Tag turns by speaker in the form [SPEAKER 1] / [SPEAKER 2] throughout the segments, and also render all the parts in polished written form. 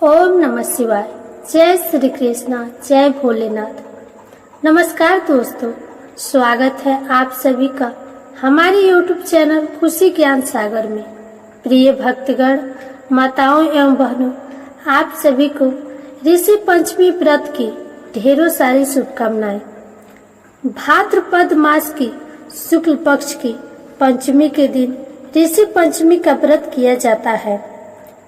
[SPEAKER 1] ओम नमः शिवाय। जय श्री कृष्णा, जय भोलेनाथ। नमस्कार दोस्तों, स्वागत है आप सभी का हमारे यूट्यूब चैनल खुशी ज्ञान सागर में। प्रिय भक्तगण, माताओं एवं बहनों, आप सभी को ऋषि पंचमी व्रत की ढेरों सारी शुभकामनाएं। भाद्रपद मास की शुक्ल पक्ष की पंचमी के दिन ऋषि पंचमी का व्रत किया जाता है।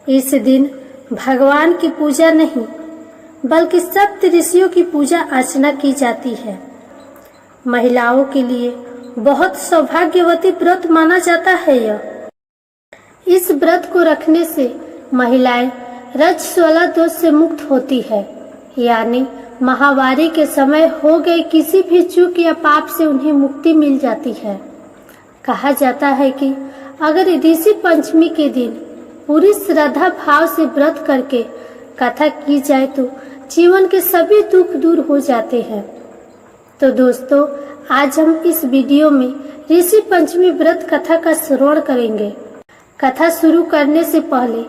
[SPEAKER 1] इस दिन भगवान की पूजा नहीं बल्कि सप्त ऋषियों की पूजा अर्चना की जाती है। महिलाओं के लिए बहुत सौभाग्यवती व्रत माना जाता है। इस व्रत को रखने से महिलाएं रजस्वला दोष से मुक्त होती है, यानी महावारी के समय हो गए किसी भी चूक या पाप से उन्हें मुक्ति मिल जाती है। कहा जाता है कि अगर ऋषि पंचमी के दिन पूरी श्रद्धा भाव से व्रत करके कथा की जाए तो जीवन के सभी दुख दूर हो जाते हैं। तो दोस्तों, आज हम इस वीडियो में ऋषि पंचमी व्रत कथा का श्रवण करेंगे। कथा शुरू करने से पहले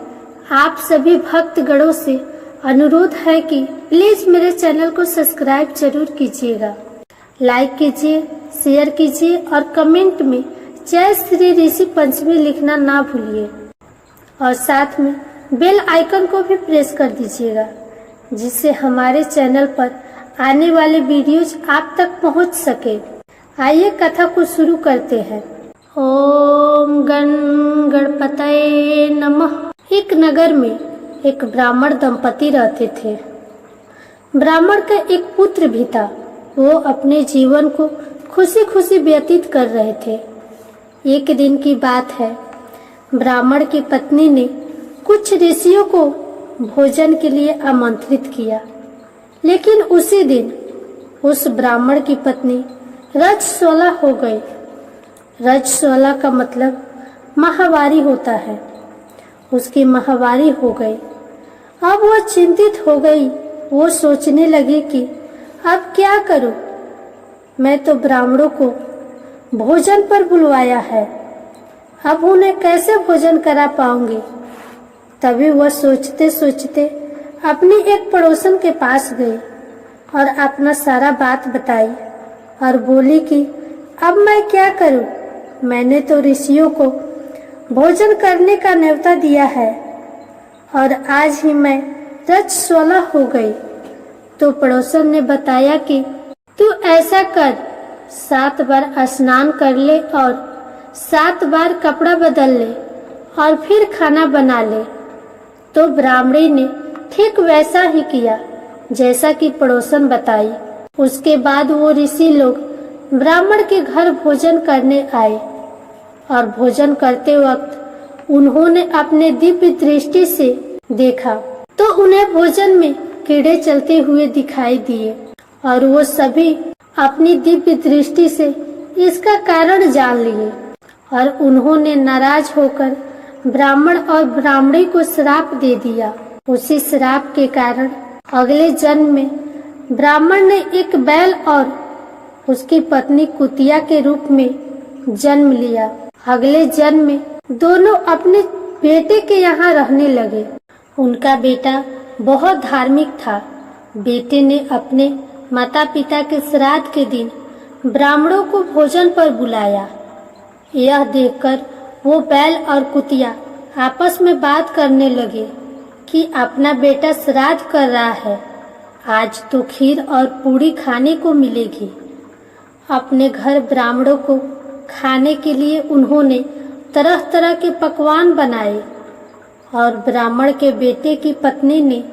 [SPEAKER 1] आप सभी भक्तगणों से अनुरोध है कि प्लीज मेरे चैनल को सब्सक्राइब जरूर कीजिएगा, लाइक कीजिए, शेयर कीजिए और कमेंट में जय श्री ऋषि पंचमी लिखना ना भूलिए और साथ में बेल आइकन को भी प्रेस कर दीजिएगा, जिससे हमारे चैनल पर आने वाले वीडियोज आप तक पहुंच सके। आइए कथा को शुरू करते हैं। ओम गण गणपतये नमः। एक नगर में एक ब्राह्मण दंपति रहते थे। ब्राह्मण का एक पुत्र भी था। वो अपने जीवन को खुशी खुशी व्यतीत कर रहे थे। एक दिन की बात है, ब्राह्मण की पत्नी ने कुछ ऋषियों को भोजन के लिए आमंत्रित किया, लेकिन उसी दिन उस ब्राह्मण की पत्नी रजस्वला हो गई। रजस्वला का मतलब माहवारी होता है। उसकी माहवारी हो गई। अब वह चिंतित हो गई। वो सोचने लगी कि अब क्या करूं? मैं तो ब्राह्मणों को भोजन पर बुलवाया है, अब उन्हें कैसे भोजन करा पाऊंगी? तभी वह सोचते सोचते अपनी एक पड़ोसन के पास गई और अपना सारा बात बताई और बोली कि अब मैं क्या करूं? मैंने तो ऋषियों को भोजन करने का न्योता दिया है और आज ही मैं रजस्वला हो गई। तो पड़ोसन ने बताया कि तू ऐसा कर, 7 बार स्नान कर ले और 7 बार कपड़ा बदल ले और फिर खाना बना ले। तो ब्राह्मणी ने ठीक वैसा ही किया जैसा कि पड़ोसन बताई। उसके बाद वो ऋषि लोग ब्राह्मण के घर भोजन करने आए और भोजन करते वक्त उन्होंने अपने दिव्य दृष्टि से देखा तो उन्हें भोजन में कीड़े चलते हुए दिखाई दिए और वो सभी अपनी दिव्य दृष्टि से इसका कारण जान लिए और उन्होंने नाराज होकर ब्राह्मण और ब्राह्मणी को श्राप दे दिया। उसी श्राप के कारण अगले जन्म में ब्राह्मण ने एक बैल और उसकी पत्नी कुतिया के रूप में जन्म लिया। अगले जन्म में दोनों अपने बेटे के यहाँ रहने लगे। उनका बेटा बहुत धार्मिक था। बेटे ने अपने माता पिता के श्राद्ध के दिन ब्राह्मणों को भोजन पर बुलाया। यह देखकर वो बैल और कुतिया आपस में बात करने लगे कि अपना बेटा श्राद्ध कर रहा है, आज तो खीर और पूड़ी खाने को मिलेगी। अपने घर ब्राह्मणों को खाने के लिए उन्होंने तरह तरह के पकवान बनाए और ब्राह्मण के बेटे की पत्नी ने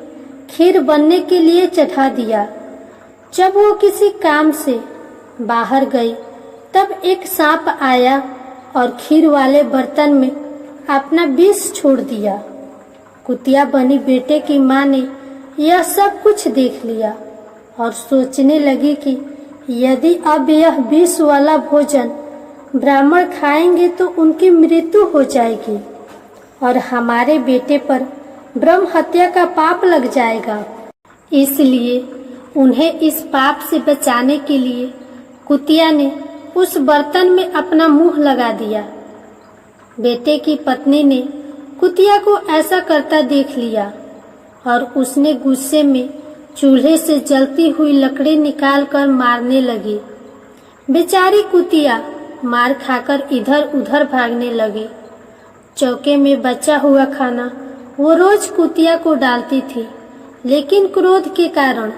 [SPEAKER 1] खीर बनने के लिए चढ़ा दिया। जब वो किसी काम से बाहर गई तब एक सांप आया और खीर वाले बर्तन में अपना विष छोड़ दिया। कुतिया बनी बेटे की माँ ने यह सब कुछ देख लिया और सोचने लगी कि यदि अब यह विष वाला भोजन ब्राह्मण खाएंगे तो उनकी मृत्यु हो जाएगी और हमारे बेटे पर ब्रह्म हत्या का पाप लग जाएगा। इसलिए उन्हें इस पाप से बचाने के लिए कुतिया ने उस बर्तन में अपना मुंह लगा दिया। बेटे की पत्नी ने कुतिया को ऐसा करता देख लिया और उसने गुस्से में चूल्हे से जलती हुई लकड़ी निकालकर मारने लगी। बेचारी कुतिया मार खाकर इधर उधर भागने लगी। चौके में बचा हुआ खाना वो रोज कुतिया को डालती थी, लेकिन क्रोध के कारण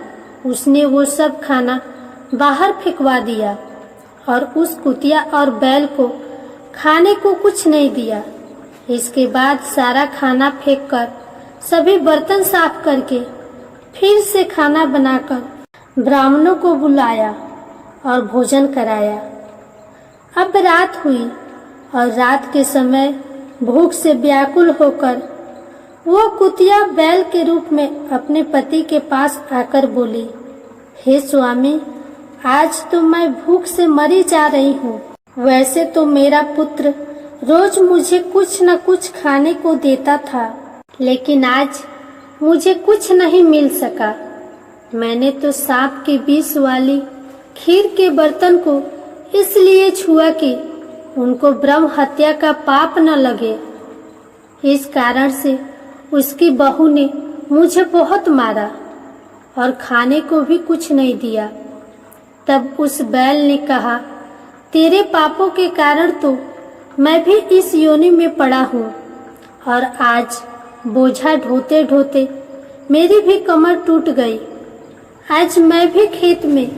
[SPEAKER 1] उसने वो सब खाना बाहर फेंकवा दिया और उस कुतिया और बैल को खाने को कुछ नहीं दिया। इसके बाद सारा खाना फेंककर सभी बर्तन साफ करके फिर से खाना बनाकर ब्राह्मणों को बुलाया और भोजन कराया। अब रात हुई और रात के समय भूख से व्याकुल होकर वो कुतिया बैल के रूप में अपने पति के पास आकर बोली, हे स्वामी, आज तो मैं भूख से मरी जा रही हूँ। वैसे तो मेरा पुत्र रोज मुझे कुछ न कुछ खाने को देता था, लेकिन आज मुझे कुछ नहीं मिल सका। मैंने तो सांप के विष वाली खीर के बर्तन को इसलिए छुआ कि उनको ब्रह्म हत्या का पाप न लगे। इस कारण से उसकी बहू ने मुझे बहुत मारा और खाने को भी कुछ नहीं दिया। तब उस बैल ने कहा, तेरे पापों के कारण तो मैं भी इस योनि में पड़ा हूँ और आज बोझा ढोते ढोते मेरी भी कमर टूट गई। आज मैं भी खेत में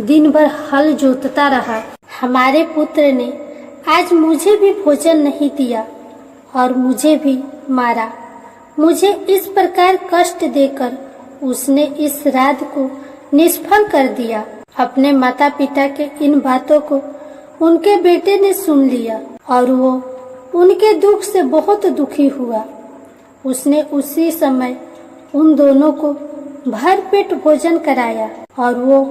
[SPEAKER 1] दिन भर हल जोतता रहा। हमारे पुत्र ने आज मुझे भी भोजन नहीं दिया और मुझे भी मारा। मुझे इस प्रकार कष्ट देकर उसने इस श्राद्ध को निष्फल कर दिया। अपने माता पिता के इन बातों को उनके बेटे ने सुन लिया और वो उनके दुख से बहुत दुखी हुआ। उसने उसी समय उन दोनों को भरपेट भोजन कराया और वो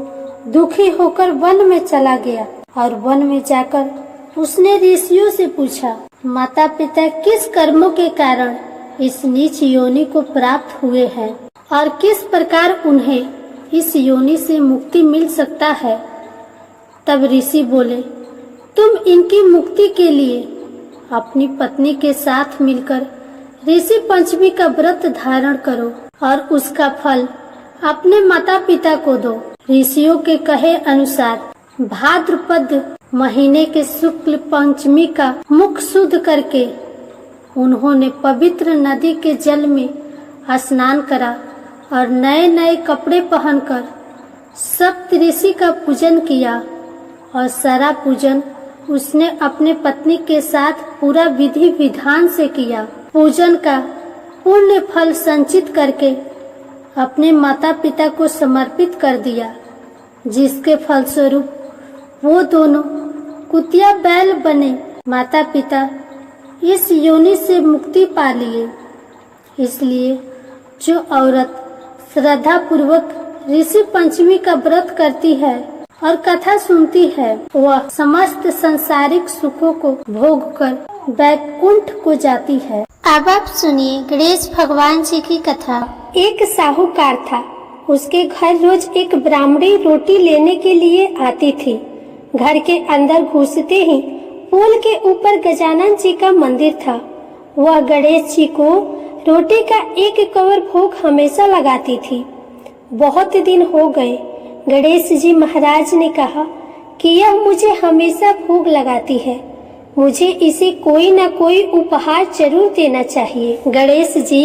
[SPEAKER 1] दुखी होकर वन में चला गया। और वन में जाकर उसने ऋषियों से पूछा, माता पिता किस कर्मों के कारण इस नीच योनि को प्राप्त हुए हैं और किस प्रकार उन्हें इस योनि से मुक्ति मिल सकता है। तब ऋषि बोले, तुम इनकी मुक्ति के लिए अपनी पत्नी के साथ मिलकर ऋषि पंचमी का व्रत धारण करो और उसका फल अपने माता पिता को दो। ऋषियों के कहे अनुसार भाद्रपद महीने के शुक्ल पंचमी का मुख शुद्ध करके उन्होंने पवित्र नदी के जल में स्नान करा और नए नए कपड़े पहनकर सप्त ऋषि का पूजन किया। और सारा पूजन उसने अपने पत्नी के साथ पूरा विधि विधान से किया। पूजन का पुण्य फल संचित करके अपने माता पिता को समर्पित कर दिया, जिसके फलस्वरूप वो दोनों कुतिया बैल बने। माता पिता इस योनि से मुक्ति पा लिए। इसलिए जो औरत श्रद्धा पूर्वक ऋषि पंचमी का व्रत करती है और कथा सुनती है, वह समस्त संसारिक सुखों को भोगकर वैकुंठ को जाती है। अब आप सुनिए गणेश भगवान जी की कथा। एक साहूकार था। उसके घर रोज एक ब्राह्मणी रोटी लेने के लिए आती थी। घर के अंदर घुसते ही पुल के ऊपर गजानन जी का मंदिर था। वह गणेश जी को रोटी का एक कवर भोग हमेशा लगाती थी। बहुत दिन हो गए। गणेश जी महाराज ने कहा कि यह मुझे हमेशा भोग लगाती है, मुझे इसे कोई न कोई उपहार जरूर देना चाहिए। गणेश जी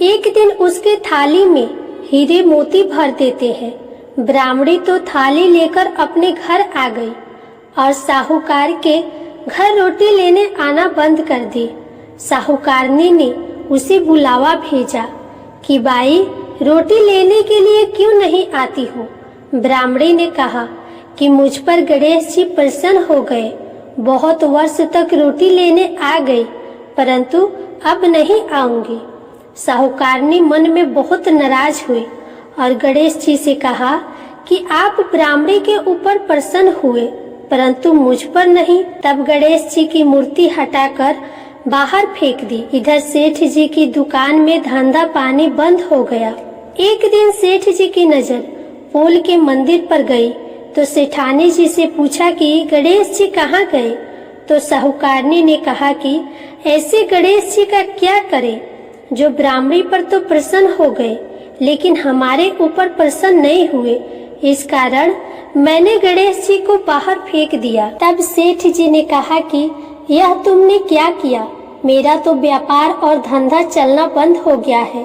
[SPEAKER 1] एक दिन उसके थाली में हीरे मोती भर देते हैं। ब्राह्मणी तो थाली लेकर अपने घर आ गई और साहूकार के घर रोटी लेने आना बंद कर दी। साहूकारनी ने उसे बुलावा भेजा कि बाई, रोटी लेने के लिए क्यों नहीं आती हो। ब्राह्मणी ने कहा कि मुझ पर गणेश जी प्रसन्न हो गए, बहुत वर्ष तक रोटी लेने आ गई, परंतु अब नहीं आऊंगी। साहूकारनी मन में बहुत नाराज हुई और गणेश जी से कहा कि आप ब्राह्मणी के ऊपर प्रसन्न हुए, परंतु मुझ पर नहीं। तब गणेश जी की मूर्ति हटाकर बाहर फेंक दी। इधर सेठ जी की दुकान में धंधा पानी बंद हो गया। एक दिन सेठ जी की नजर पोल के मंदिर पर गई तो सेठानी जी से पूछा कि गणेश जी कहाँ गए। तो साहूकारनी ने कहा कि ऐसे गणेश जी का क्या करे जो ब्राह्मणी पर तो प्रसन्न हो गए, लेकिन हमारे ऊपर प्रसन्न नहीं हुए। इस कारण मैंने गणेश जी को बाहर फेंक दिया। तब सेठ जी ने कहा कि यह तुमने क्या किया? मेरा तो व्यापार और धंधा चलना बंद हो गया है।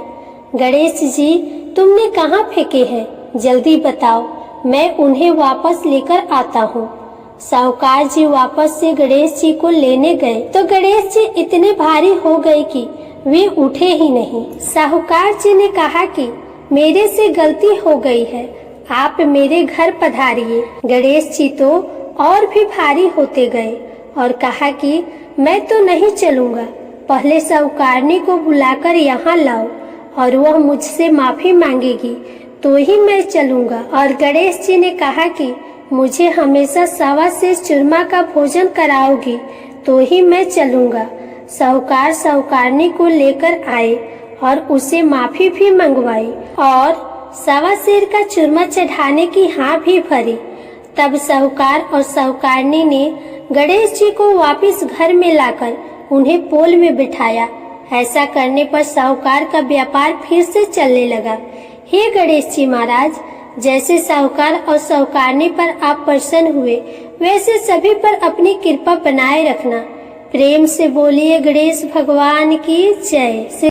[SPEAKER 1] गणेश जी तुमने कहाँ फेंके हैं? जल्दी बताओ, मैं उन्हें वापस लेकर आता हूँ। साहूकार जी वापस से गणेश जी को लेने गए तो गणेश जी इतने भारी हो गए कि वे उठे ही नहीं। साहूकार जी ने कहा कि मेरे से गलती हो गई है, आप मेरे घर पधारिए। गणेश जी तो और भी भारी होते गए और कहा कि मैं तो नहीं चलूंगा, पहले साहूकारनी को बुलाकर यहाँ लाओ और वह मुझसे माफी मांगेगी तो ही मैं चलूंगा। और गणेश जी ने कहा कि मुझे हमेशा सवा से चूरमा का भोजन कराओगी तो ही मैं चलूंगा। साहूकार साहूकारनी को लेकर आए और उसे माफी भी मंगवाई और सवा सेर का चूरमा चढ़ाने की हाँ भी भरी। तब साहूकार और साहूकारनी ने गणेश जी को वापस घर में लाकर उन्हें पोल में बिठाया। ऐसा करने पर साहूकार का व्यापार फिर से चलने लगा। हे गणेश जी महाराज, जैसे साहूकार और साहूकारनी पर आप प्रसन्न हुए, वैसे सभी पर अपनी कृपा बनाए रखना। प्रेम से बोलिए गणेश भगवान की जय।